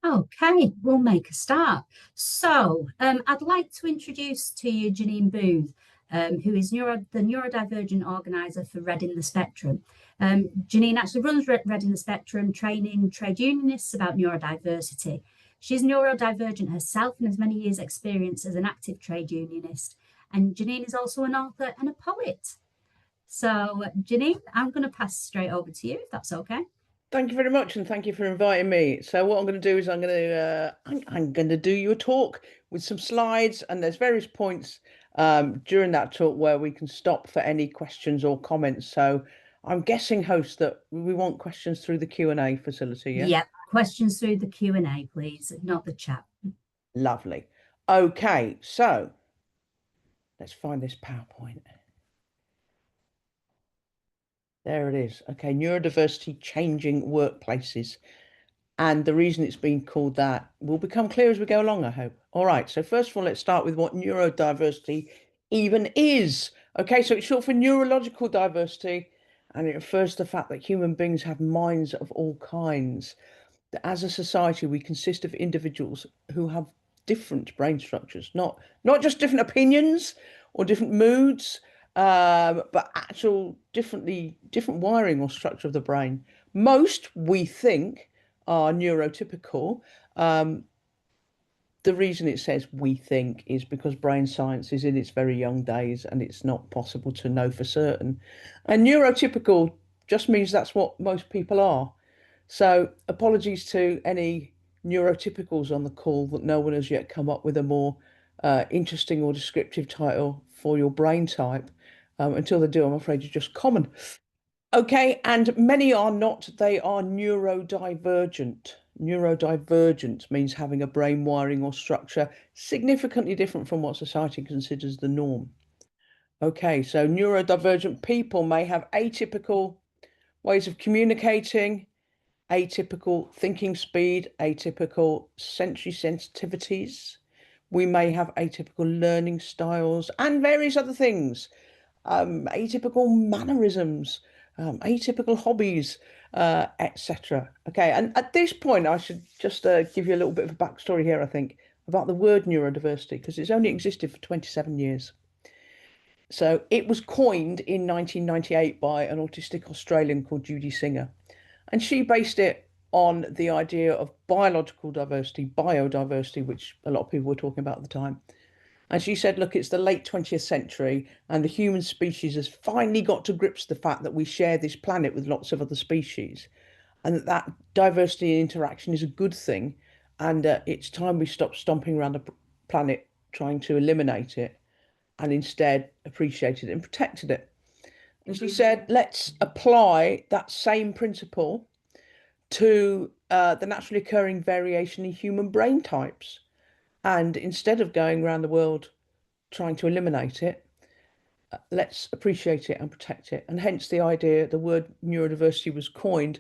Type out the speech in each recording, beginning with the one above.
Okay, we'll make a start. I'd like to introduce to you Janine Booth, who is the neurodivergent organizer for Red in the Spectrum. Janine actually runs Red in the Spectrum, training trade unionists about neurodiversity. She's neurodivergent herself and has many years' experience as an active trade unionist. And Janine is also an author and a poet. So, Janine, I'm going to pass straight over to you, if that's okay. Thank you very much, and thank you for inviting me. So what I'm going to do is I'm going to do you a talk with some slides, and there's various points during that talk where we can stop for any questions or comments. So I'm guessing, host, that we want questions through the Q&A facility, yeah? Yep, questions through the Q&A, please, not the chat. Lovely. Okay, so let's find this PowerPoint. There it is. Okay, neurodiversity changing workplaces. And the reason it's been called that will become clear as we go along, I hope. All right, so first of all, let's start with what neurodiversity even is. Okay, so it's short for neurological diversity, and it refers to the fact that human beings have minds of all kinds. That as a society, we consist of individuals who have different brain structures, not just different opinions or different moods, but actual different wiring or structure of the brain. Most, we think, are neurotypical. The reason it says we think is because brain science is in its very young days and it's not possible to know for certain. And neurotypical just means that's what most people are. So apologies to any neurotypicals on the call that no one has yet come up with a more interesting or descriptive title for your brain type. Until they do, I'm afraid you're just common. Okay, and many are not, they are neurodivergent. Neurodivergent means having a brain wiring or structure significantly different from what society considers the norm. Okay, so neurodivergent people may have atypical ways of communicating, atypical thinking speed, atypical sensory sensitivities. We may have atypical learning styles and various other things, atypical mannerisms, atypical hobbies, etc. Okay, and at this point, I should just give you a little bit of a backstory here, I think, about the word neurodiversity, because it's only existed for 27 years. So it was coined in 1998 by an autistic Australian called Judy Singer. And she based it on the idea of biological diversity, biodiversity, which a lot of people were talking about at the time. And she said, look, it's the late 20th century, and the human species has finally got to grips with the fact that we share this planet with lots of other species, and that diversity and interaction is a good thing. And it's time we stop stomping around the planet trying to eliminate it and instead appreciated it and protected it. And she said, let's apply that same principle to the naturally occurring variation in human brain types. And instead of going around the world trying to eliminate it, let's appreciate it and protect it. And hence the idea, the word neurodiversity was coined.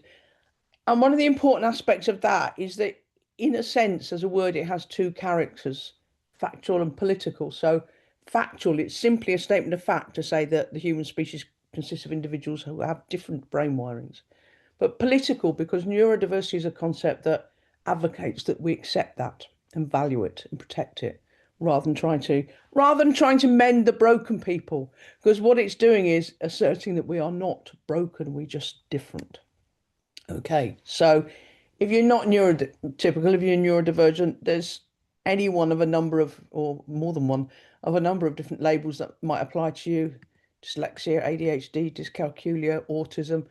And one of the important aspects of that is that, in a sense, as a word, it has two characters, factual and political. So factual, it's simply a statement of fact to say that the human species consists of individuals who have different brain wirings. But political, because neurodiversity is a concept that advocates that we accept that and value it and protect it, rather than trying to mend the broken people. Because what it's doing is asserting that we are not broken, we're just different. Okay, so if you're not neurotypical, if you're neurodivergent, there's any one of a number of, or more than one, of a number of different labels that might apply to you. Dyslexia, ADHD, dyscalculia, autism,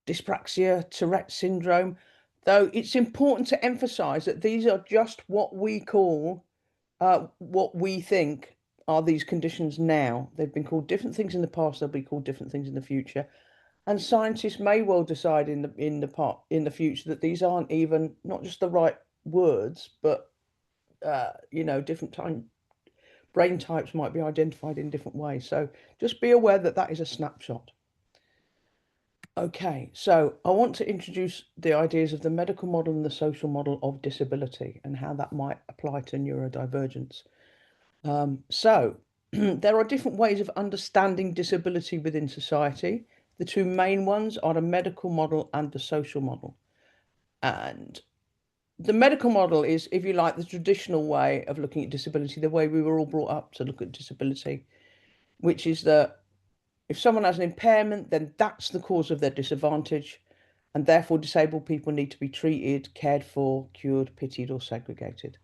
dyspraxia, Tourette syndrome. Though it's important to emphasize that these are just what we call, what we think are these conditions now. They've been called different things in the past, they'll be called different things in the future. And scientists may well decide in the future that these aren't even not just the right words, but different brain types might be identified in different ways. So just be aware that that is a snapshot. Okay, so I want to introduce the ideas of the medical model and the social model of disability and how that might apply to neurodivergence. So there are different ways of understanding disability within society. The two main ones are the medical model and the social model. And the medical model is, if you like, the traditional way of looking at disability, the way we were all brought up to look at disability, which is that if someone has an impairment, then that's the cause of their disadvantage, and therefore disabled people need to be treated, cared for, cured, pitied, or segregated.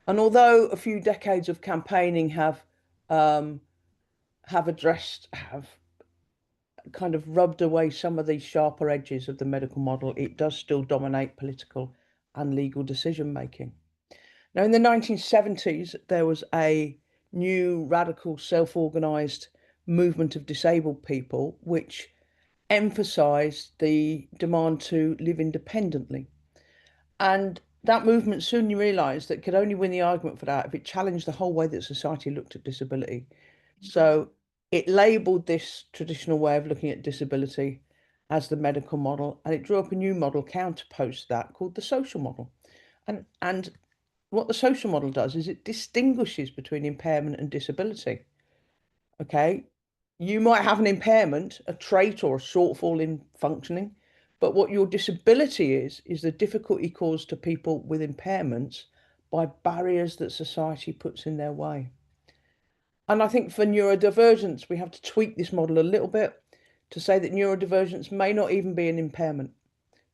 And although a few decades of campaigning have kind of rubbed away some of these sharper edges of the medical model, it does still dominate political and legal decision making. Now, in the 1970s, there was a new radical self-organized movement of disabled people which emphasized the demand to live independently. And that movement soon realized that it could only win the argument for that if it challenged the whole way that society looked at disability. So it labeled this traditional way of looking at disability as the medical model, and it drew up a new model counterposed to that called the social model. And what the social model does is it distinguishes between impairment and disability. Okay, you might have an impairment, a trait or a shortfall in functioning, but what your disability is the difficulty caused to people with impairments by barriers that society puts in their way. And I think for neurodivergence, we have to tweak this model a little bit to say that neurodivergence may not even be an impairment,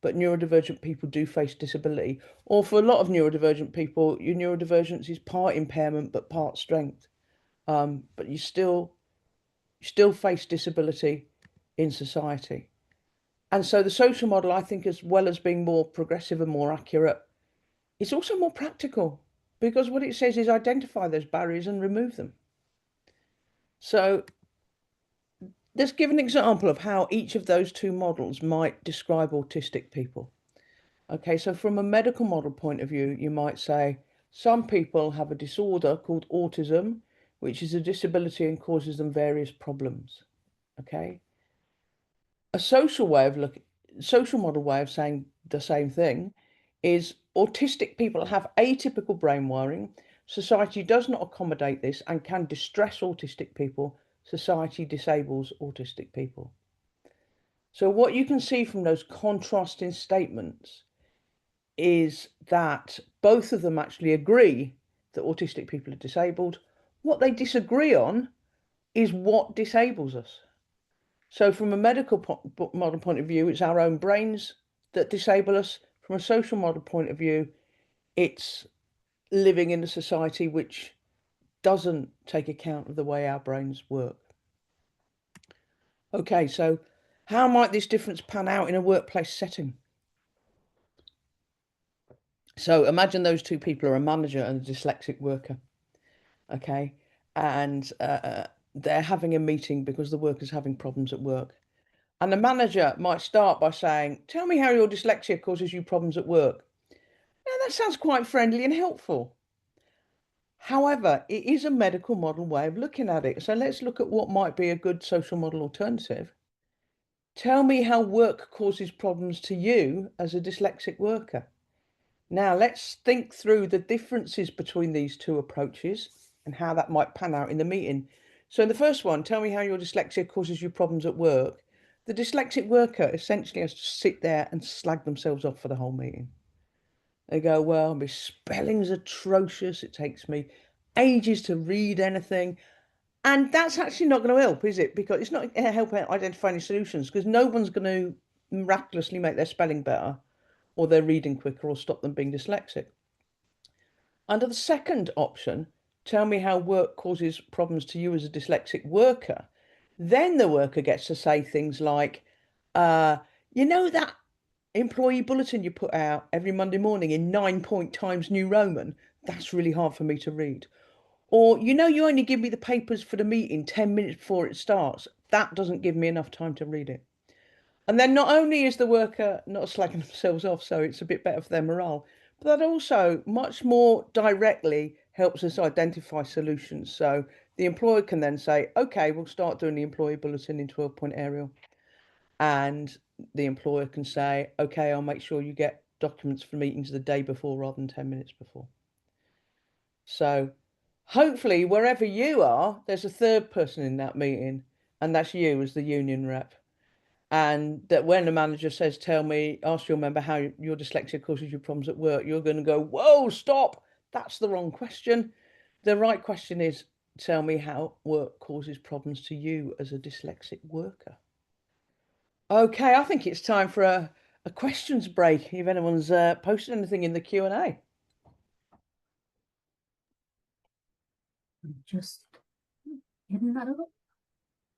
but neurodivergent people do face disability. Or for a lot of neurodivergent people, your neurodivergence is part impairment but part strength. But you still face disability in society. And so the social model, I think, as well as being more progressive and more accurate, it's also more practical, because what it says is identify those barriers and remove them. So let's give an example of how each of those two models might describe autistic people. Okay, so from a medical model point of view, you might say some people have a disorder called autism, which is a disability and causes them various problems. Okay. A social model way of saying the same thing is autistic people have atypical brain wiring. Society does not accommodate this and can distress autistic people. Society disables autistic people. So what you can see from those contrasting statements is that both of them actually agree that autistic people are disabled. What they disagree on is what disables us. So from a medical model point of view, it's our own brains that disable us. From a social model point of view, it's living in a society which doesn't take account of the way our brains work. Okay, so how might this difference pan out in a workplace setting? So imagine those two people are a manager and a dyslexic worker. Okay, and they're having a meeting because the worker's having problems at work. And the manager might start by saying, tell me how your dyslexia causes you problems at work. Now, that sounds quite friendly and helpful. However, it is a medical model way of looking at it. So let's look at what might be a good social model alternative. Tell me how work causes problems to you as a dyslexic worker. Now, let's think through the differences between these two approaches and how that might pan out in the meeting. So in the first one, tell me how your dyslexia causes you problems at work. The dyslexic worker essentially has to sit there and slag themselves off for the whole meeting. They go, well, my spelling's atrocious. It takes me ages to read anything. And that's actually not going to help, is it? Because it's not going to help identify any solutions, because no one's going to miraculously make their spelling better or their reading quicker or stop them being dyslexic. Under the second option, tell me how work causes problems to you as a dyslexic worker. Then the worker gets to say things like, you know that employee bulletin you put out every Monday morning in 9-point Times New Roman? That's really hard for me to read. Or, you know, you only give me the papers for the meeting 10 minutes before it starts. That doesn't give me enough time to read it. And then not only is the worker not slagging themselves off, so it's a bit better for their morale, but that also much more directly helps us identify solutions. So the employer can then say, okay, we'll start doing the employee bulletin in 12-point Arial. And the employer can say, okay, I'll make sure you get documents for meetings the day before rather than 10 minutes before. So hopefully wherever you are, there's a third person in that meeting, and that's you as the union rep. And that when a manager says, ask your member how your dyslexia causes you problems at work, you're going to go, whoa, stop. That's the wrong question. The right question is, tell me how work causes problems to you as a dyslexic worker. Okay, I think it's time for a questions break. If anyone's posted anything in the Q&A. Just getting that up.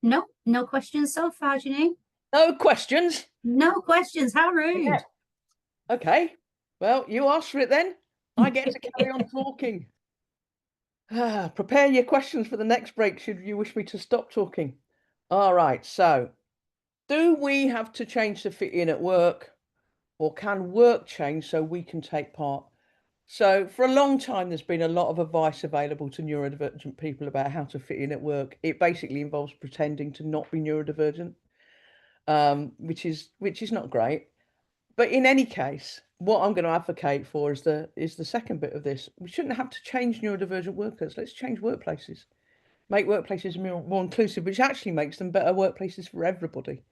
No, no questions so far, Janine. No questions? No questions. How rude. Yeah. Okay. Well, you asked for it then. I get to carry on talking. Prepare your questions for the next break should you wish me to stop talking. All right. So, do we have to change to fit in at work, or can work change so we can take part? So, for a long time, there's been a lot of advice available to neurodivergent people about how to fit in at work. It basically involves pretending to not be neurodivergent, which is not great. But in any case, what I'm going to advocate for is the second bit of this. We shouldn't have to change neurodivergent workers. Let's change workplaces, make workplaces more inclusive, which actually makes them better workplaces for everybody.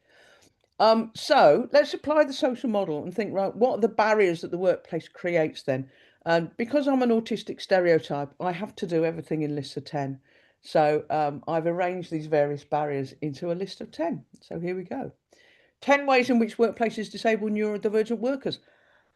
So let's apply the social model and think, right, what are the barriers that the workplace creates then? And because I'm an autistic stereotype, I have to do everything in lists of 10. So I've arranged these various barriers into a list of 10. So here we go. 10 ways in which workplaces disable neurodivergent workers.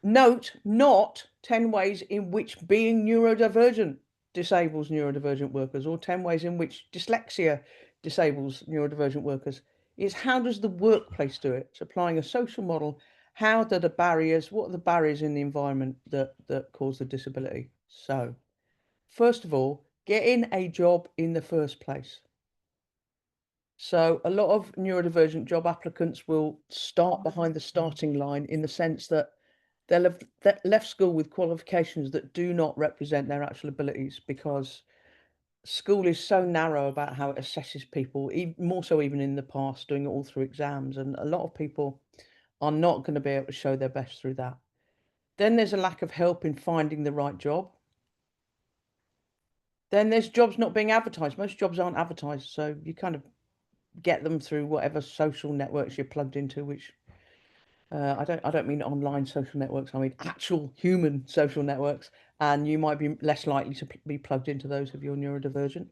Note, not 10 ways in which being neurodivergent disables neurodivergent workers, or 10 ways in which dyslexia disables neurodivergent workers. It's how does the workplace do it? It's applying a social model. How do the barriers, what are the barriers in the environment that cause the disability? So, first of all, getting a job in the first place. So a lot of neurodivergent job applicants will start behind the starting line in the sense that they'll have left school with qualifications that do not represent their actual abilities, because school is so narrow about how it assesses people, even more so even in the past, doing it all through exams. And a lot of people are not going to be able to show their best through that. Then there's a lack of help in finding the right job. Then there's jobs not being advertised. Most jobs aren't advertised, so you kind of get them through whatever social networks you're plugged into, which I don't mean online social networks, I mean actual human social networks, and you might be less likely to be plugged into those if you're neurodivergent.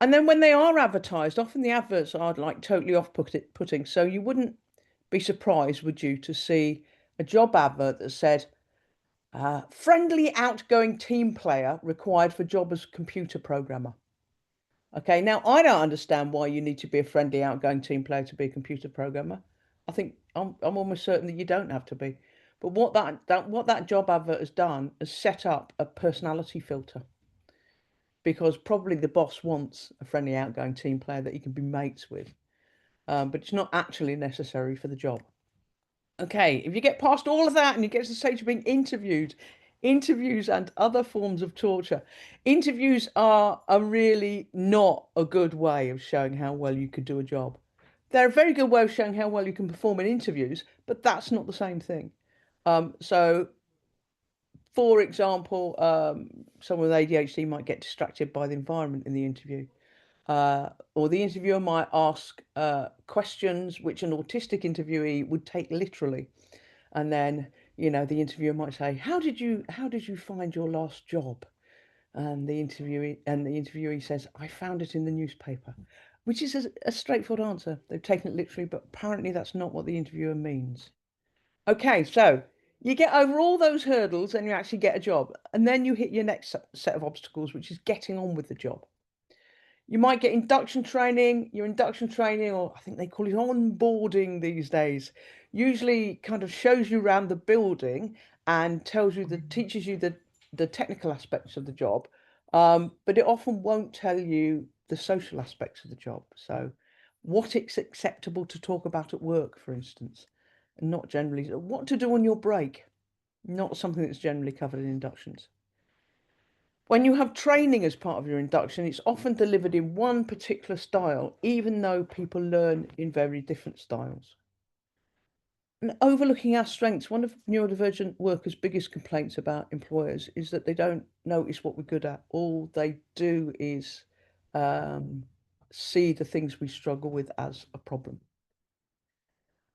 And then when they are advertised, often the adverts are like totally off-putting. So you wouldn't be surprised, would you, to see a job advert that said, friendly, outgoing team player required for job as computer programmer. Okay, now I don't understand why you need to be a friendly, outgoing team player to be a computer programmer. I think I'm almost certain that you don't have to be. But what that job advert has done is set up a personality filter, because probably the boss wants a friendly, outgoing team player that he can be mates with, but it's not actually necessary for the job. Okay, if you get past all of that and you get to the stage of being interviewed, interviews and other forms of torture. Interviews are really not a good way of showing how well you could do a job. They're a very good way of showing how well you can perform in interviews, but that's not the same thing. So, for example, someone with ADHD might get distracted by the environment in the interview. Or the interviewer might ask questions which an autistic interviewee would take literally. And then, the interviewer might say, how did you find your last job? And the interviewee says, I found it in the newspaper, which is a straightforward answer. They've taken it literally, but apparently that's not what the interviewer means. Okay, so you get over all those hurdles and you actually get a job. And then you hit your next set of obstacles, which is getting on with the job. You might get induction training. Your induction training, or I think they call it onboarding these days, usually kind of shows you around the building and teaches you the technical aspects of the job, but it often won't tell you the social aspects of the job. So, what it's acceptable to talk about at work, for instance, and not generally what to do on your break, not something that's generally covered in inductions. When you have training as part of your induction, it's often delivered in one particular style, even though people learn in very different styles. And overlooking our strengths, one of neurodivergent workers' biggest complaints about employers is that they don't notice what we're good at. All they do is see the things we struggle with as a problem.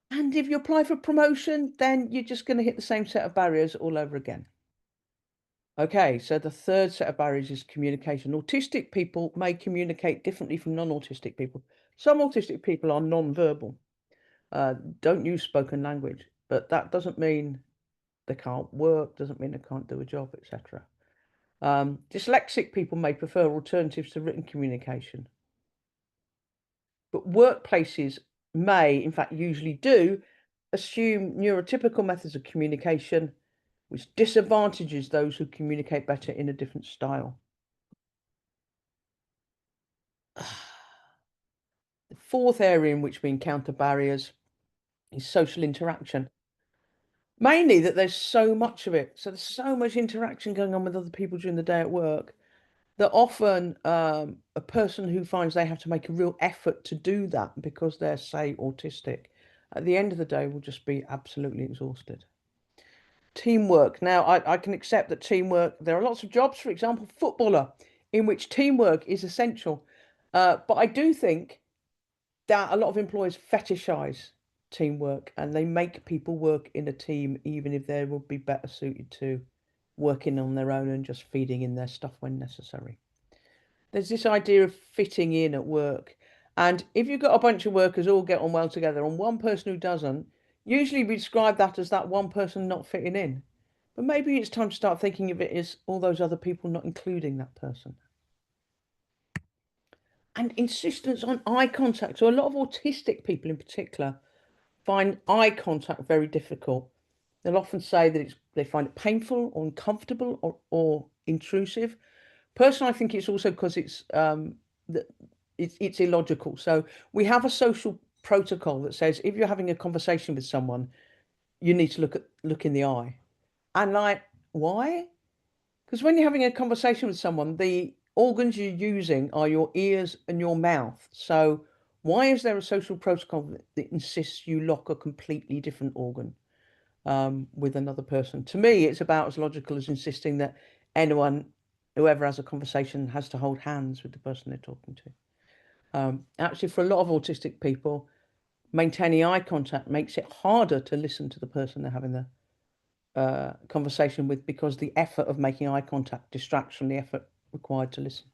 And if you apply for promotion, then you're just going to hit the same set of barriers all over again. Okay, so the third set of barriers is communication. Autistic people may communicate differently from non-autistic people. Some autistic people are non-verbal, don't use spoken language, but that doesn't mean they can't work, doesn't mean they can't do a job, etc. Dyslexic people may prefer alternatives to written communication. But workplaces may, in fact, usually do, assume neurotypical methods of communication, which disadvantages those who communicate better in a different style. The fourth area in which we encounter barriers is social interaction. Mainly that there's so much of it. So there's so much interaction going on with other people during the day at work that often a person who finds they have to make a real effort to do that because they're, say, autistic, at the end of the day will just be absolutely exhausted. Teamwork. Now, I can accept that teamwork, there are lots of jobs, for example, footballer, in which teamwork is essential. But I do think that a lot of employers fetishize teamwork and they make people work in a team, even if they would be better suited to working on their own and just feeding in their stuff when necessary. There's this idea of fitting in at work. And if you've got a bunch of workers all get on well together and one person who doesn't, usually we describe that as that one person not fitting in. But maybe it's time to start thinking of it as all those other people not including that person. And insistence on eye contact. So a lot of autistic people in particular find eye contact very difficult. They'll often say that they find it painful or uncomfortable or intrusive. Personally, I think it's also because it's illogical. So we have a social protocol that says if you're having a conversation with someone, you need to look in the eye. And like, why? Because when you're having a conversation with someone, the organs you're using are your ears and your mouth. So why is there a social protocol that insists you lock a completely different organ with another person? To me, it's about as logical as insisting that whoever has a conversation has to hold hands with the person they're talking to. Actually, for a lot of autistic people, maintaining eye contact makes it harder to listen to the person they're having the conversation with because the effort of making eye contact distracts from the effort required to listen.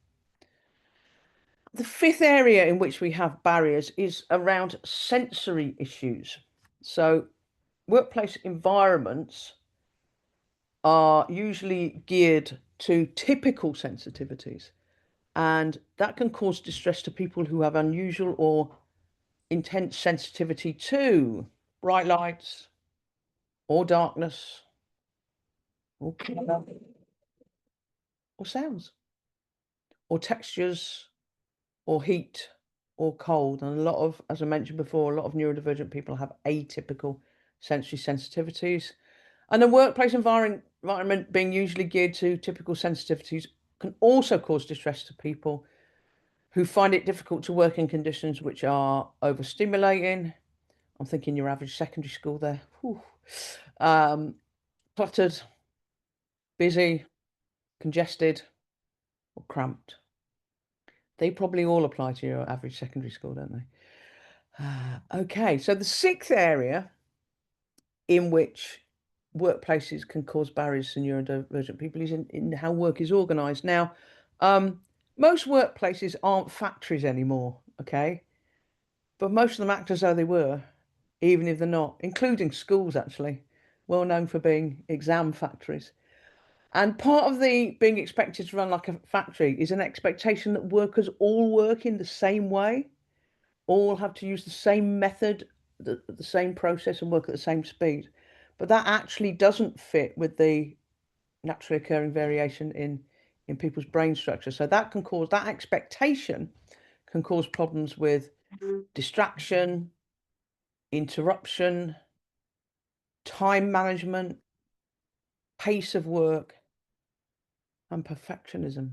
The fifth area in which we have barriers is around sensory issues. So workplace environments are usually geared to typical sensitivities, and that can cause distress to people who have unusual or intense sensitivity to bright lights or darkness or color or sounds or textures or heat or cold. And a lot of, as I mentioned before, a lot of neurodivergent people have atypical sensory sensitivities. And the workplace environment being usually geared to typical sensitivities can also cause distress to people who find it difficult to work in conditions which are overstimulating. I'm thinking your average secondary school there. Cluttered, busy, congested, or cramped. They probably all apply to your average secondary school, don't they? Okay, so the sixth area in which workplaces can cause barriers to neurodivergent people is in how work is organised. Now, most workplaces aren't factories anymore, okay? But most of them act as though they were, even if they're not, including schools, actually, well known for being exam factories. And part of the being expected to run like a factory is an expectation that workers all work in the same way, all have to use the same method, the same process, and work at the same speed. But that actually doesn't fit with the naturally occurring variation in people's brain structure. So that expectation can cause problems with distraction, interruption, time management, pace of work, and perfectionism.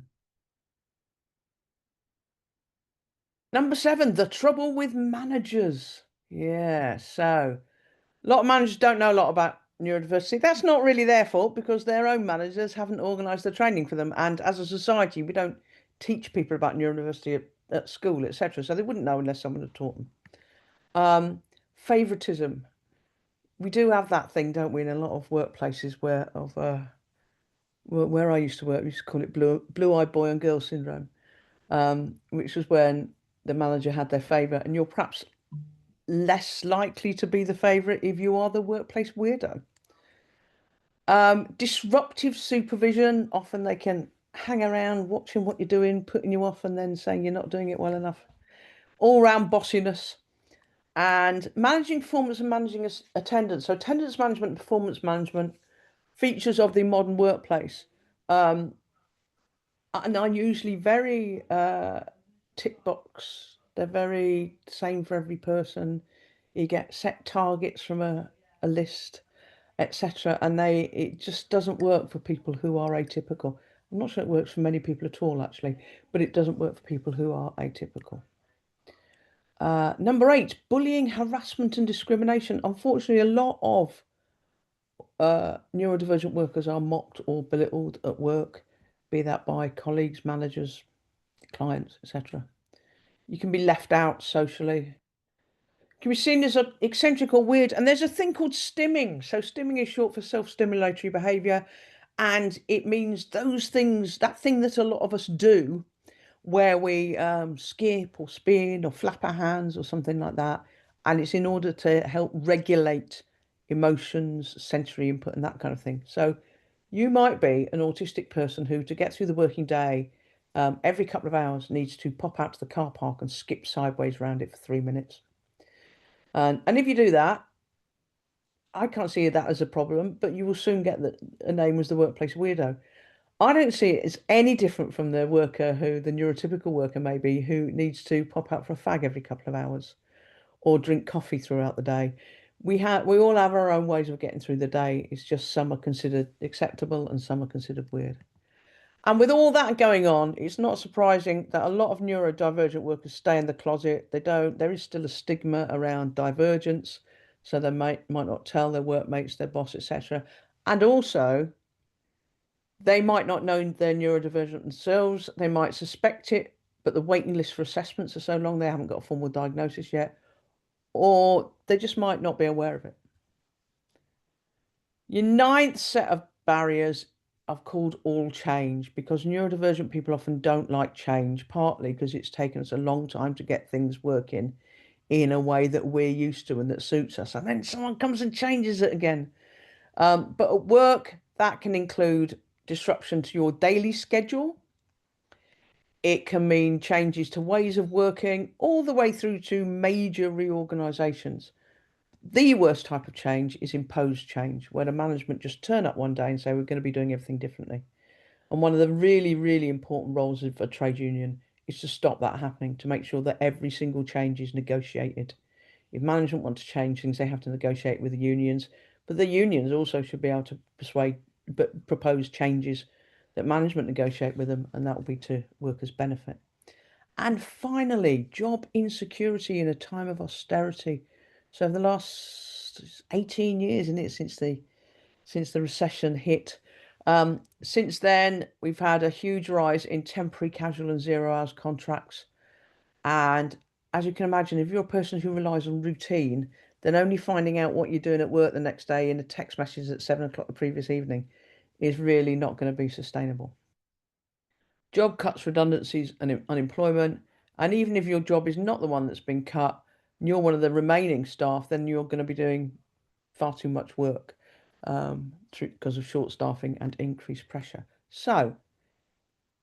Number 7, the trouble with managers. Yeah, so a lot of managers don't know a lot about neurodiversity. That's not really their fault because their own managers haven't organised the training for them. And as a society, we don't teach people about neurodiversity at school, etc. So they wouldn't know unless someone had taught them. Favoritism. we do have that thing, don't we, in a lot of workplaces where I used to work, we used to call it blue-eyed boy and girl syndrome, which was when the manager had their favourite, and you're perhaps less likely to be the favourite if you are the workplace weirdo. Disruptive supervision, often they can hang around watching what you're doing, putting you off, and then saying you're not doing it well enough. All round bossiness and managing performance and managing attendance. So attendance management and performance management, features of the modern workplace. And are usually very tick box. They're very same for every person. You get set targets from a list, etc. And it just doesn't work for people who are atypical. I'm not sure it works for many people at all, actually, but it doesn't work for people who are atypical. Number 8, bullying, harassment, and discrimination. Unfortunately, a lot of neurodivergent workers are mocked or belittled at work, be that by colleagues, managers, clients, etc. You can be left out socially. Can be seen as an eccentric or weird. And there's a thing called stimming. So stimming is short for self-stimulatory behavior. And it means those things, that thing that a lot of us do, where we skip or spin or flap our hands or something like that. And it's in order to help regulate emotions, sensory input, and that kind of thing. So you might be an autistic person who, to get through the working day, every couple of hours needs to pop out to the car park and skip sideways around it for 3 minutes. And if you do that, I can't see that as a problem, but you will soon get a name as the workplace weirdo. I don't see it as any different from the worker the neurotypical worker maybe, who needs to pop out for a fag every couple of hours or drink coffee throughout the day. We all have our own ways of getting through the day. It's just some are considered acceptable and some are considered weird. And with all that going on, it's not surprising that a lot of neurodivergent workers stay in the closet. There is still a stigma around divergence, so they might not tell their workmates, their boss, etc. And also, they might not know they're neurodivergent themselves. They might suspect it, but the waiting list for assessments are so long they haven't got a formal diagnosis yet, or they just might not be aware of it. Your 9th set of barriers I've called all change, because neurodivergent people often don't like change, partly because it's taken us a long time to get things working in a way that we're used to and that suits us. And then someone comes and changes it again. But at work, that can include disruption to your daily schedule. It can mean changes to ways of working, all the way through to major reorganizations. The worst type of change is imposed change, where the management just turn up one day and say, we're going to be doing everything differently. And one of the really, really important roles of a trade union is to stop that happening, to make sure that every single change is negotiated. If management want to change things, they have to negotiate with the unions, but the unions also should be able to propose changes that management negotiate with them, and that will be to workers' benefit. And finally, job insecurity in a time of austerity. So the last 18 years, isn't it, since the recession hit. Since then, we've had a huge rise in temporary, casual, and 0 hours contracts. And as you can imagine, if you're a person who relies on routine, then only finding out what you're doing at work the next day in a text message at 7 o'clock the previous evening is really not going to be sustainable. Job cuts, redundancies, and unemployment. And even if your job is not the one that's been cut, and you're one of the remaining staff, then you're going to be doing far too much work because of short staffing and increased pressure. So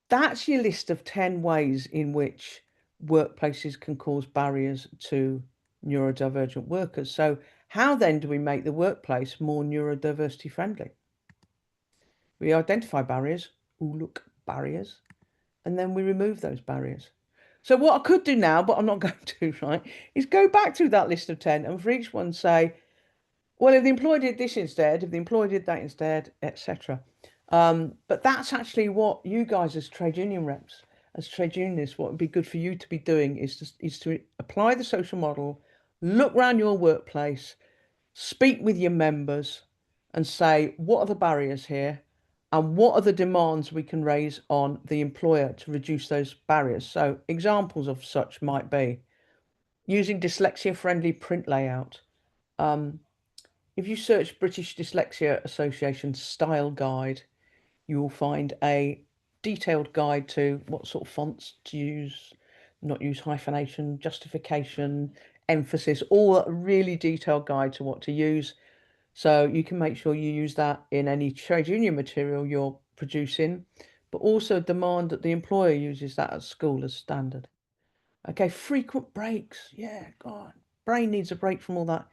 that's your list of 10 ways in which workplaces can cause barriers to neurodivergent workers. So how then do we make the workplace more neurodiversity friendly? We identify barriers, barriers, and then we remove those barriers. So what I could do now, but I'm not going to, right, is go back through that list of 10 and for each one say, well, if the employee did this instead, if the employee did that instead, etc. But that's actually what you guys as trade union reps, as trade unionists, what would be good for you to be doing is to apply the social model, look around your workplace, speak with your members and say, what are the barriers here? And what are the demands we can raise on the employer to reduce those barriers? So examples of such might be using dyslexia-friendly print layout, if you search British Dyslexia Association style guide, you will find a detailed guide to what sort of fonts to use, not use hyphenation, justification, emphasis, all a really detailed guide to what to use. So you can make sure you use that in any trade union material you're producing, but also demand that the employer uses that at school as standard. Okay, frequent breaks. Yeah, God, brain needs a break from all that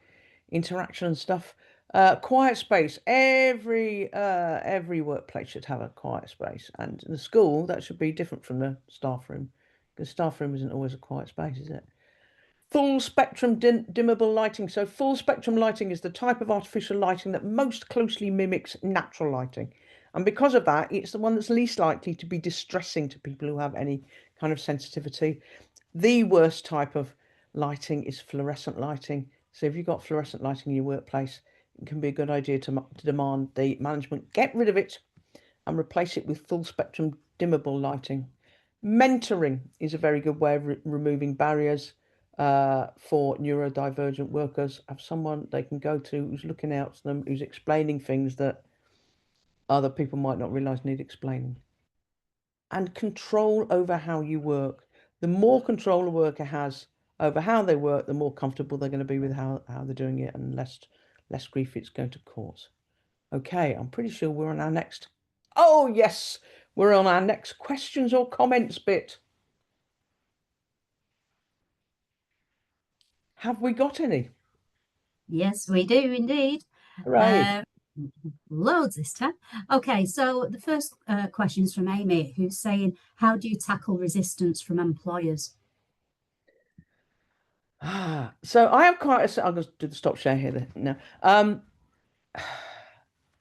interaction and stuff. Quiet space. Every workplace should have a quiet space, and in the school that should be different from the staff room, because staff room isn't always a quiet space, is it? Full spectrum dimmable lighting. So full spectrum lighting is the type of artificial lighting that most closely mimics natural lighting. And because of that, it's the one that's least likely to be distressing to people who have any kind of sensitivity. The worst type of lighting is fluorescent lighting. So if you've got fluorescent lighting in your workplace, it can be a good idea to demand the management get rid of it and replace it with full spectrum dimmable lighting. Mentoring is a very good way of removing barriers for neurodivergent workers. Have someone they can go to who's looking out to them, who's explaining things that other people might not realize need explaining. And control over how you work. The more control a worker has over how they work, the more comfortable they're going to be with how they're doing it and less grief it's going to cause. Okay, I'm pretty sure we're on our next. Oh, yes, we're on our next questions or comments bit. Have we got any? Yes, we do indeed. Hooray. Um, Loads this time. Okay, so the first question is from Amy, who's saying, how do you tackle resistance from employers? So I have quite a. I'll just do the stop share here now.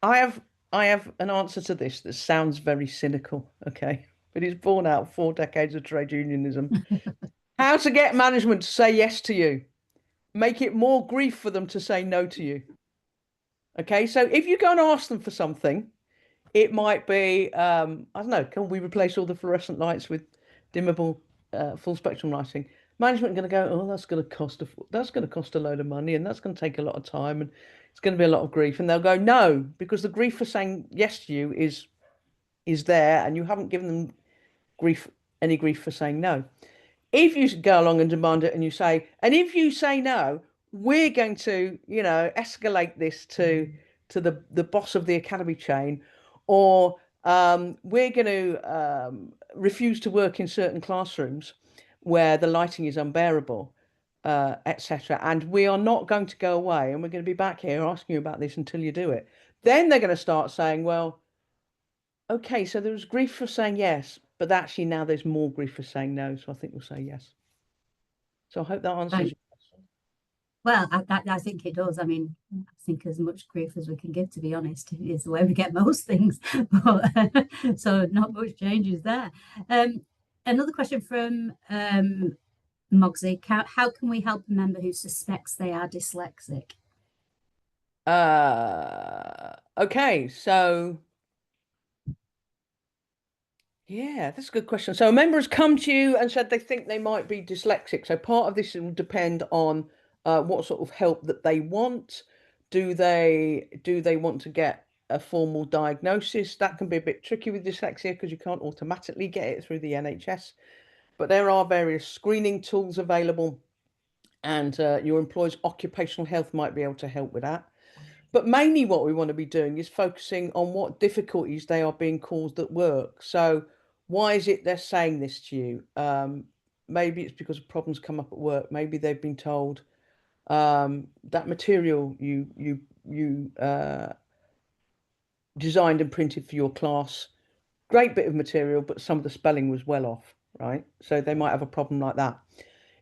I have I have an answer to this that sounds very cynical, okay, but it's borne out of 4 decades of trade unionism. How to get management to say yes to you? Make it more grief for them to say no to you. Okay, so if you go and ask them for something, it might be, I don't know, can we replace all the fluorescent lights with dimmable full spectrum lighting? Management going to go, oh, that's going to cost a load of money, and that's going to take a lot of time, and it's going to be a lot of grief. And they'll go, no, because the grief for saying yes to you is there, and you haven't given them grief any grief for saying no. If you go along and demand it, and you say, and if you say no, we're going to, escalate this to the boss of the academy chain, or we're going to refuse to work in certain classrooms where the lighting is unbearable, etc. And we are not going to go away, and we're going to be back here asking you about this until you do it. Then they're going to start saying, well, okay, so there was grief for saying yes, but actually now there's more grief for saying no. So I think we'll say yes. So I hope that answers Right. your question. Well, I think it does. I mean, I think as much grief as we can give, to be honest, is the way we get most things. But so not much changes there. Another question from Mogsy. How can we help a member who suspects they are dyslexic? Okay, so yeah, that's a good question. So a member has come to you and said they think they might be dyslexic. So part of this will depend on what sort of help that they want. Do they want to get a formal diagnosis? That can be a bit tricky with dyslexia because you can't automatically get it through the NHS. But there are various screening tools available, and your employer's occupational health might be able to help with that. But mainly what we want to be doing is focusing on what difficulties they are being caused at work. So why is it they're saying this to you? Maybe it's because problems come up at work. Maybe they've been told that material you designed and printed for your class, great bit of material, but some of the spelling was well off, right? So they might have a problem like that.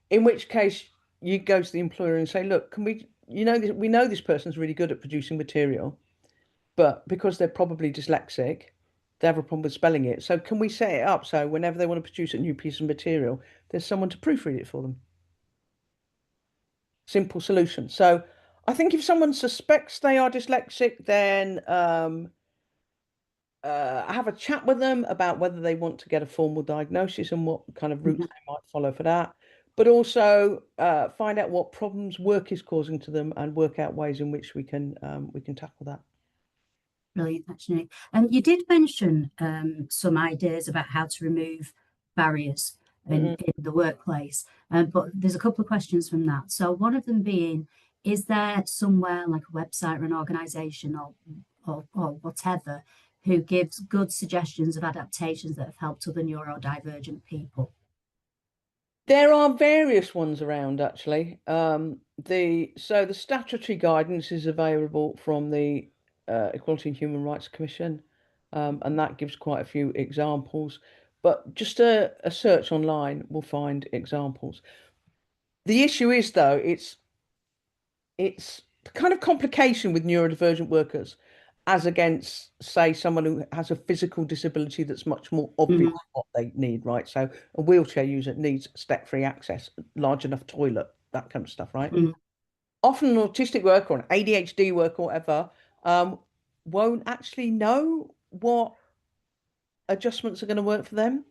In which case, you go to the employer and say, look, can we, we know this person's really good at producing material, but because they're probably dyslexic, they have a problem with spelling it. So can we set it up so whenever they want to produce a new piece of material, there's someone to proofread it for them? Simple solution. So I think if someone suspects they are dyslexic, then have a chat with them about whether they want to get a formal diagnosis and what kind of routes they might follow for that. but also find out what problems work is causing to them and work out ways in which we can tackle that. Brilliant, actually. And you did mention some ideas about how to remove barriers in the workplace, but there's a couple of questions from that. So one of them being, is there somewhere like a website or an organization or whatever who gives good suggestions of adaptations that have helped other neurodivergent people? There are various ones around actually. The statutory guidance is available from the Equality and Human Rights Commission, and that gives quite a few examples. But just a search online will find examples. The issue is though, it's the kind of complication with neurodivergent workers as against, say, someone who has a physical disability that's much more obvious Mm, what they need, right? So a wheelchair user needs step-free access, large enough toilet, that kind of stuff, right? mm, Often an autistic worker or an ADHD worker or whatever won't actually know what adjustments are going to work for them.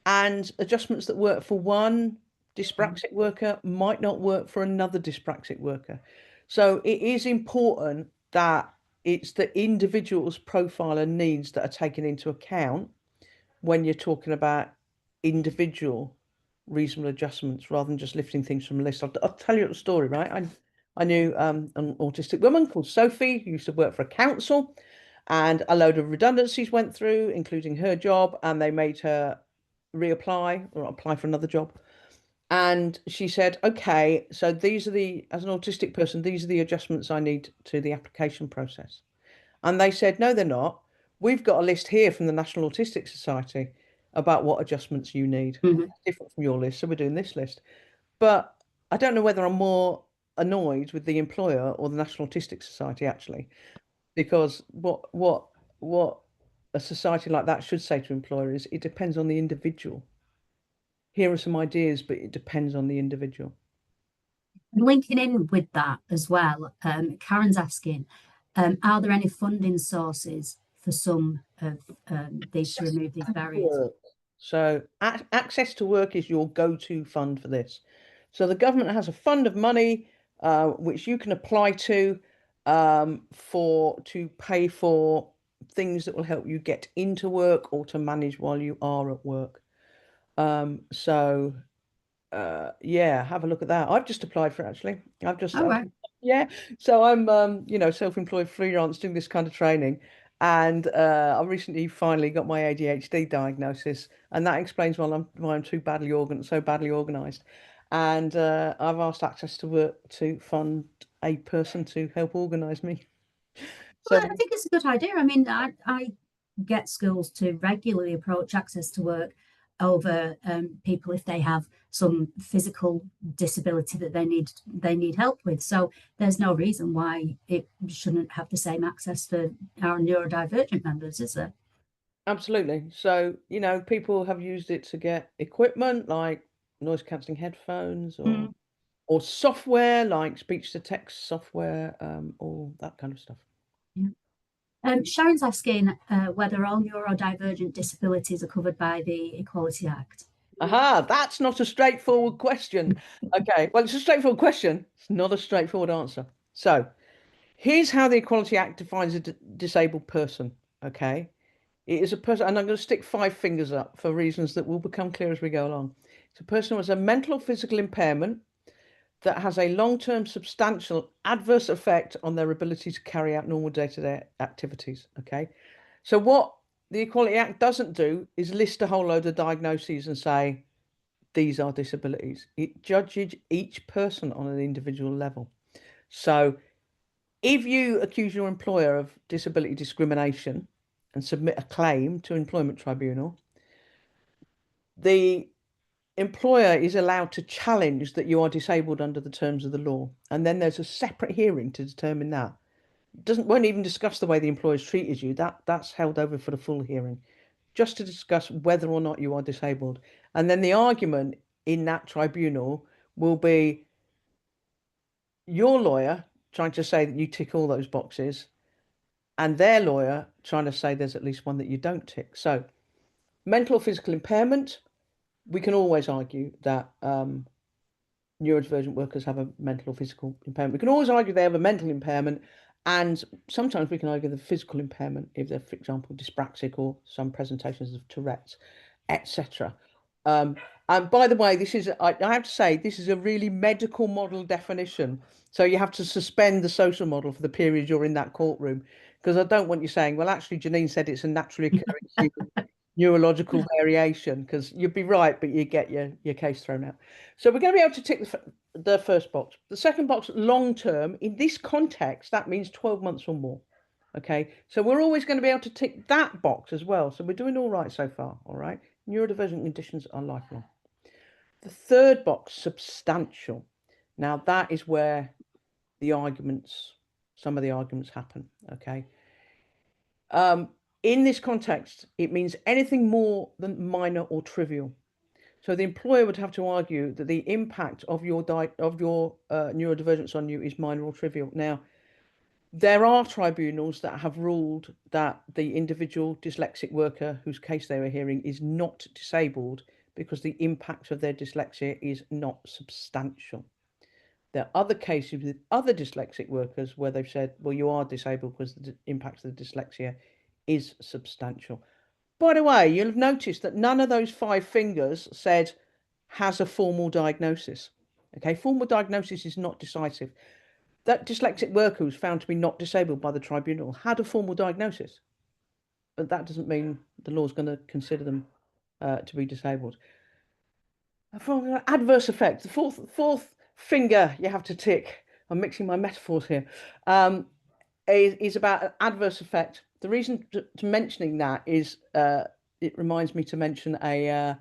And adjustments that work for one dyspraxic worker might not work for another dyspraxic worker. So it is important that it's the individual's profile and needs that are taken into account when you're talking about individual reasonable adjustments rather than just lifting things from a list. I'll tell you a story, right? I knew an autistic woman called Sophie who used to work for a council, and a load of redundancies went through, including her job, and they made her reapply or apply for another job. And she said, okay, so these are as an autistic person, these are the adjustments I need to the application process. And they said, no, they're not. We've got a list here from the National Autistic Society about what adjustments you need. mhm. Different from your list, so we're doing this list. But I don't know whether I'm more annoyed with the employer or the National Autistic Society actually, because what a society like that should say to employers, it depends on the individual. Here are some ideas, but it depends on the individual. Linking in with that as well, Karen's asking, are there any funding sources for some of these to remove these barriers? Work. So access to work is your go-to fund for this. So the government has a fund of money which you can apply to to pay for things that will help you get into work or to manage while you are at work. So yeah, have a look at that. I've just applied for it actually. All right. Yeah. So I'm self-employed freelance doing this kind of training. And I recently finally got my ADHD diagnosis, and that explains why I'm so badly organized. And I've asked Access to Work to fund a person to help organize me. So Well, I think it's a good idea. I mean, I get schools to regularly approach access to work over people if they have some physical disability that they need help with. So there's no reason why it shouldn't have the same access for our neurodivergent members, is there? absolutely. So, people have used it to get equipment like noise cancelling headphones Mm, or software like speech to text software, or that kind of stuff. yeah. Sharon's asking whether all neurodivergent disabilities are covered by the Equality Act. Aha, that's not a straightforward question. Okay, well, it's a straightforward question. It's not a straightforward answer. So, here's how the Equality Act defines a disabled person. Okay, it is a person, and I'm going to stick five fingers up for reasons that will become clear as we go along. It's a person who has a mental or physical impairment that has a long-term substantial adverse effect on their ability to carry out normal day-to-day activities. Okay, so what the Equality Act doesn't do is list a whole load of diagnoses and say these are disabilities. It judges each person on an individual level. So if you accuse your employer of disability discrimination and submit a claim to employment tribunal, the employer is allowed to challenge that you are disabled under the terms of the law. And then there's a separate hearing to determine that. Doesn't won't even discuss the way the employer's treated you. That's held over for the full hearing, just to discuss whether or not you are disabled. And then the argument in that tribunal will be your lawyer trying to say that you tick all those boxes, and their lawyer trying to say there's at least one that you don't tick. So, mental or physical impairment, we can always argue that neurodivergent workers have a mental or physical impairment. We can always argue they have a mental impairment, and sometimes we can argue the physical impairment if they're, for example, dyspraxic or some presentations of Tourette's, etc. And by the way, this is, I have to say, this is a really medical model definition. So you have to suspend the social model for the period you're in that courtroom, because I don't want you saying, well, actually, Janine said it's a naturally occurring human neurological variation, because you'd be right, but you get your case thrown out. So we're going to be able to tick the first box. The second box, long term, in this context, that means 12 months or more. Okay, so we're always going to be able to tick that box as well. So we're doing all right so far. All right, neurodivergent conditions are lifelong. The third box, substantial. Now that is where some of the arguments happen. Okay. In this context, it means anything more than minor or trivial. So the employer would have to argue that the impact of your neurodivergence on you is minor or trivial. Now, there are tribunals that have ruled that the individual dyslexic worker whose case they were hearing is not disabled because the impact of their dyslexia is not substantial. There are other cases with other dyslexic workers where they've said, well, you are disabled because the impact of the dyslexia is substantial. By the way, you'll have noticed that none of those 5 fingers said has a formal diagnosis. Okay, formal diagnosis is not decisive. That dyslexic worker who's found to be not disabled by the tribunal had a formal diagnosis, but that doesn't mean the law's going to consider them to be disabled. For adverse effect, the fourth finger you have to tick. I'm mixing my metaphors here. Is about adverse effect. The reason to mentioning that is it reminds me to mention a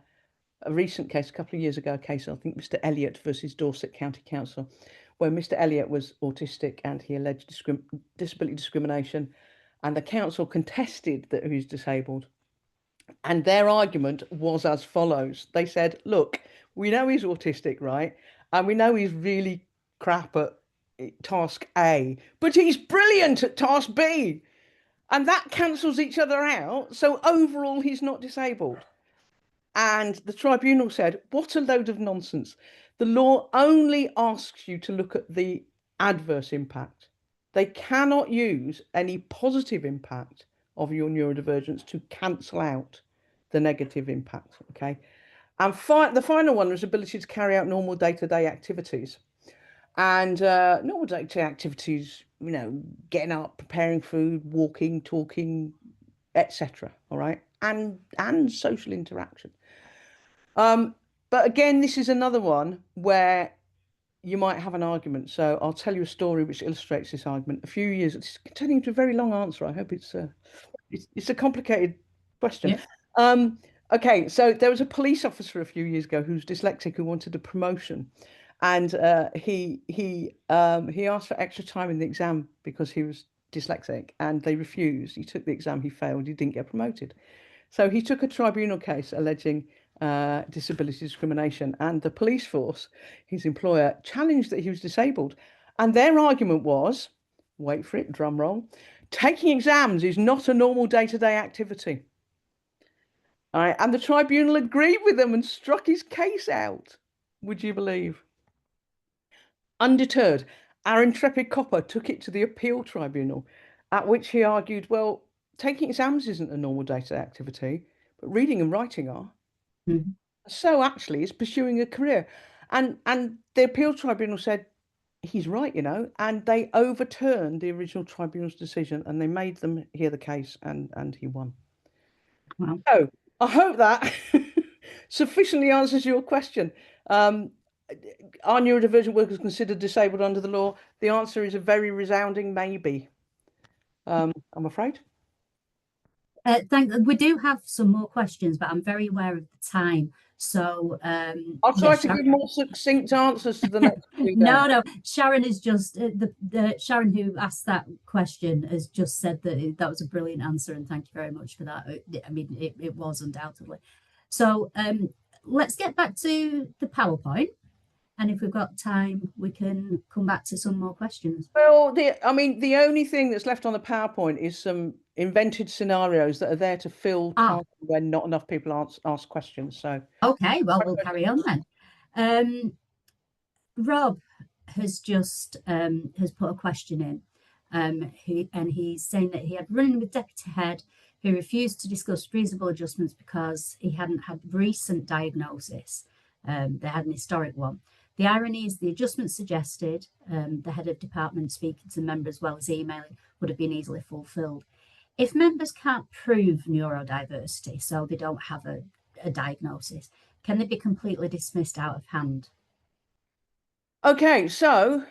recent case, a couple of years ago, a case, I think Mr. Elliott versus Dorset County Council, where Mr. Elliott was autistic and he alleged disability discrimination, and the council contested that he was disabled. And their argument was as follows. They said, look, we know he's autistic, right? And we know he's really crap at task A, but he's brilliant at task B. And that cancels each other out. So overall, he's not disabled. And the tribunal said, what a load of nonsense. The law only asks you to look at the adverse impact. They cannot use any positive impact of your neurodivergence to cancel out the negative impact. Okay. And the final one was ability to carry out normal day-to-day activities. And normal day-to-day activities, you know, getting up, preparing food, walking, talking, etc. All right. And social interaction. But again, this is another one where you might have an argument. So I'll tell you a story which illustrates this argument. A few years, it's turning into a very long answer. I hope it's a complicated question. Yeah. Okay, so there was a police officer a few years ago who's dyslexic who wanted a promotion, and he asked for extra time in the exam because he was dyslexic, and they refused. He took the exam, he failed, he didn't get promoted. So he took a tribunal case alleging disability discrimination, and the police force, his employer, challenged that he was disabled. And their argument was, wait for it, drum roll, taking exams is not a normal day-to-day activity. All right, and the tribunal agreed with them and struck his case out. Would you believe? Undeterred, our intrepid copper took it to the appeal tribunal, at which he argued, well, taking exams isn't a normal day-to-day activity, but reading and writing are. Mm-hmm. So actually, it's pursuing a career. And the appeal tribunal said, he's right, you know, and they overturned the original tribunal's decision and they made them hear the case, and he won. Wow. So I hope that sufficiently answers your question. Are neurodivergent workers considered disabled under the law? The answer is a very resounding maybe. I'm afraid. We do have some more questions, but I'm very aware of the time. So I'll try to give more succinct answers to the next few. No. Sharon is just the Sharon who asked that question has just said that that was a brilliant answer, and thank you very much for that. I mean, it was undoubtedly. So let's get back to the PowerPoint. And if we've got time, we can come back to some more questions. Well, I mean, the only thing that's left on the PowerPoint is some invented scenarios that are there to fill time when not enough people ask questions. So okay, well, we'll carry on then. Rob has just has put a question in, and he's saying that he had run-in with deputy head who refused to discuss reasonable adjustments because he hadn't had recent diagnosis. They had an historic one. The irony is the adjustments suggested, the head of department speaking to the member as well as emailing, would have been easily fulfilled. If members can't prove neurodiversity, so they don't have a diagnosis, can they be completely dismissed out of hand? Okay, so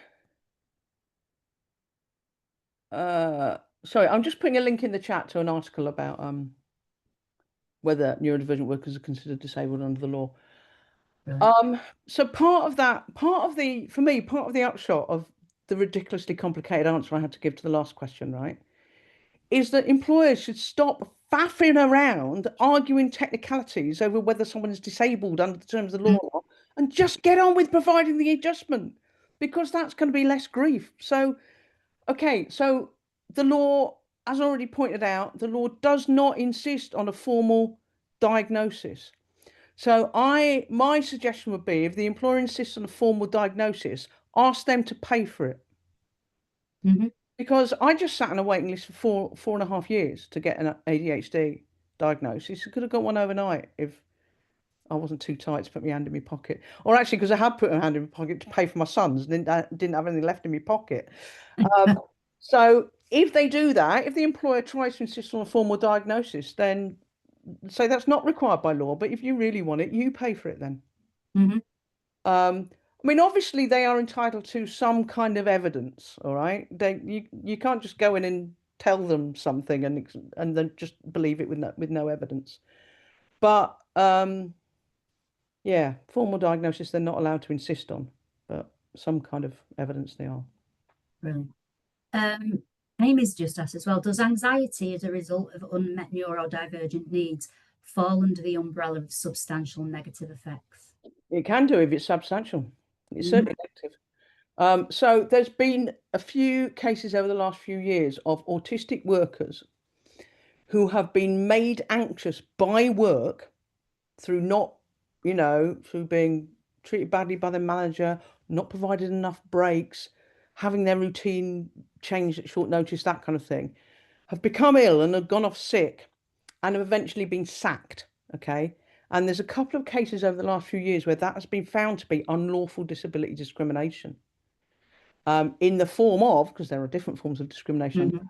sorry, I'm just putting a link in the chat to an article about whether neurodivergent workers are considered disabled under the law. Right. So for me, part of the upshot of the ridiculously complicated answer I had to give to the last question, right, is that employers should stop faffing around arguing technicalities over whether someone is disabled under the terms of the law and just get on with providing the adjustment, because that's going to be less grief. So, okay, so the law, as already pointed out, the law does not insist on a formal diagnosis. So my suggestion would be if the employer insists on a formal diagnosis, ask them to pay for it. Mm-hmm. Because I just sat on a waiting list for 4.5 years to get an ADHD diagnosis. I could have got one overnight if I wasn't too tight to put my hand in my pocket. Or actually, because I had put my hand in my pocket to pay for my sons and didn't have anything left in my pocket. Um, so if they do that, if the employer tries to insist on a formal diagnosis, then say that's not required by law. But if you really want it, you pay for it then. Mm-hmm. I mean, obviously they are entitled to some kind of evidence, all right? You can't just go in and tell them something and then just believe it with no evidence. But yeah, formal diagnosis they're not allowed to insist on, but some kind of evidence they are. Brilliant. Amy's just asked as well, does anxiety as a result of unmet neurodivergent needs fall under the umbrella of substantial negative effects? It can do if it's substantial. It's Mm-hmm. certainly negative. So there's been a few cases over the last few years of autistic workers who have been made anxious by work through not, through being treated badly by their manager, not provided enough breaks, having their routine changed at short notice, that kind of thing, have become ill and have gone off sick and have eventually been sacked. Okay. And there's a couple of cases over the last few years where that has been found to be unlawful disability discrimination. In the form of, because there are different forms of discrimination, Mm-hmm.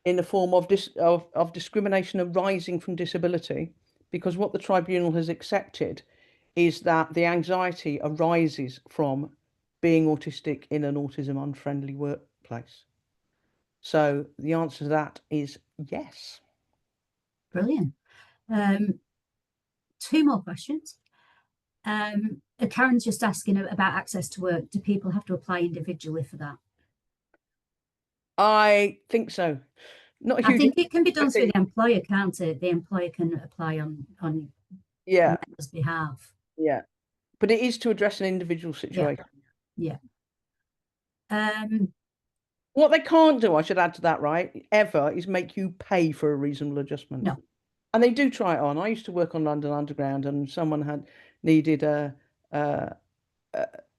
in the form of discrimination arising from disability, because what the tribunal has accepted is that the anxiety arises from being autistic in an autism unfriendly workplace. So the answer to that is yes. Brilliant. Two more questions. Karen's just asking about access to work. Do people have to apply individually for that? I think so. Not a I huge. think it can be done I through think, the employer, can't it? The employer can apply on the yeah, member's behalf. yeah. But it is to address an individual Yeah, situation. yeah. Um, What they can't do, I should add to that, right, ever, is make you pay for a reasonable adjustment. no. And they do try it on. I used to work on London Underground, and someone had needed a, a,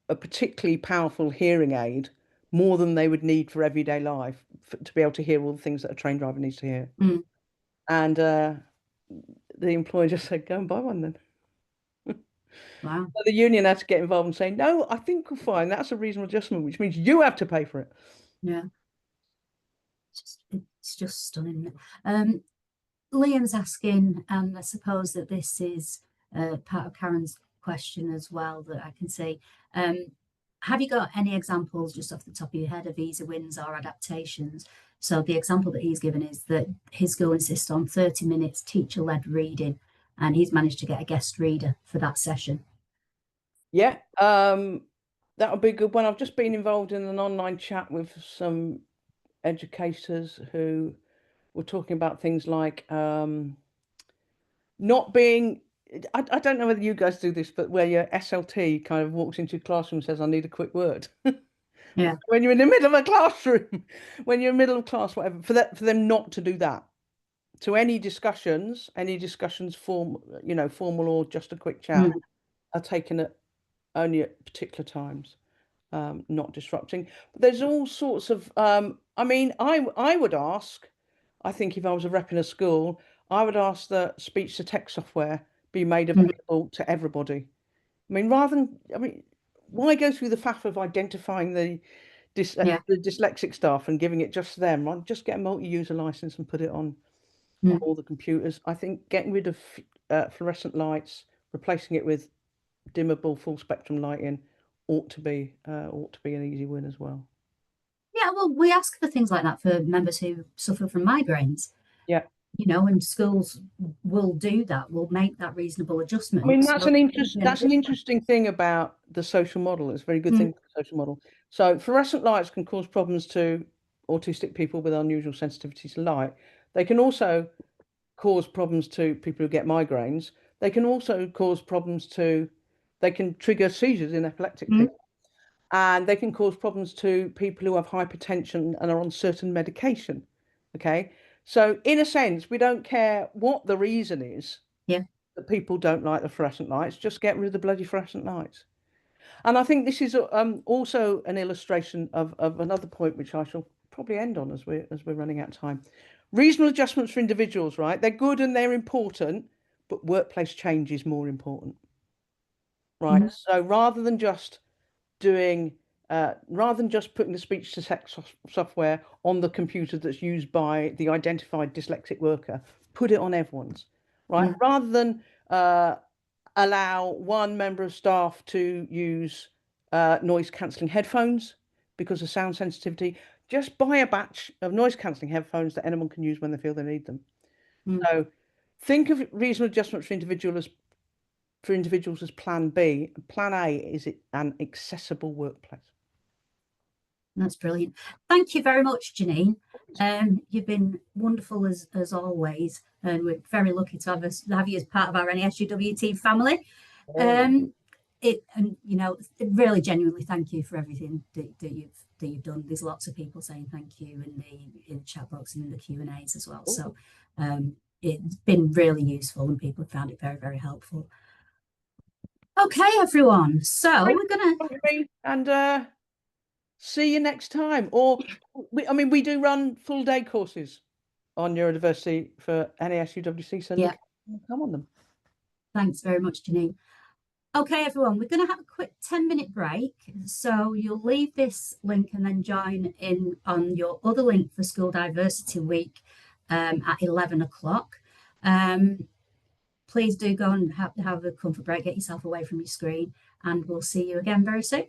a particularly powerful hearing aid more than they would need for everyday life to be able to hear all the things that a train driver needs to hear. Mm, And the employer just said, go and buy one then. wow. So the union had to get involved and say, no, I think we're fine. That's a reasonable adjustment, which means you have to pay for it. Yeah. It's just stunning. Liam's asking, and I suppose that this is part of Karen's question as well that I can see. Have you got any examples just off the top of your head of easy wins or adaptations? So the example that he's given is that his school insists on 30 minutes teacher-led reading, and he's managed to get a guest reader for that session. Yeah, that would be a good one. I've just been involved in an online chat with some educators who were talking about things like not being, I don't know whether you guys do this, but where your SLT kind of walks into your classroom and says, I need a quick word. Yeah. When you're in the middle of a classroom, when you're in the middle of class, whatever, for them not to do that. So any discussions, formal or just a quick chat, Mm, are taken at only at particular times. not disrupting. But there's all sorts of, I mean, I would ask, I think if I was a rep in a school, I would ask that speech to text software be made available to everybody. I mean, why go through the faff of identifying the dyslexic staff and giving it just to them? Right? Just get a multi-user license and put it on all the computers. I think getting rid of fluorescent lights, replacing it with dimmable full spectrum lighting ought to be an easy win as well. Yeah, well, we ask for things like that for members who suffer from migraines. Yeah. You know, and schools will do that, will make that reasonable adjustment. I mean, So that's an interesting thing about the social model. It's a very good thing for the social model. So fluorescent lights can cause problems to autistic people with unusual sensitivity to light. They can also cause problems to people who get migraines. They can also cause problems to, they can trigger seizures in epileptic people. And they can cause problems to people who have hypertension and are on certain medication. Okay. So in a sense, we don't care what the reason is that people don't like the fluorescent lights, just get rid of the bloody fluorescent lights. And I think this is also an illustration of another point, which I shall probably end on as we're running out of time. Reasonable adjustments for individuals, right? They're good and they're important, but workplace change is more important, right? So rather than just putting the speech to text software on the computer that's used by the identified dyslexic worker, put it on everyone's, right? Rather than allow one member of staff to use noise cancelling headphones because of sound sensitivity, just buy a batch of noise cancelling headphones that anyone can use when they feel they need them. So think of reasonable adjustments for individuals as plan B. Plan A is an accessible workplace. That's brilliant. Thank you very much, Janine. You've been wonderful as always, and we're very lucky to have you as part of our NASUWT family. Really genuinely thank you for everything that you've done. There's lots of people saying thank you in the chat box and in the Q&As as well. So it's been really useful and people have found it very, very helpful. Okay, everyone. So we're gonna see you next time. Or we do run full day courses on neurodiversity for NASUWT, so come on them. Thanks very much, Janine. Okay, everyone, we're going to have a quick 10-minute break. So you'll leave this link and then join in on your other link for School Diversity Week at 11 o'clock. Please do go and have a comfort break, get yourself away from your screen, and we'll see you again very soon.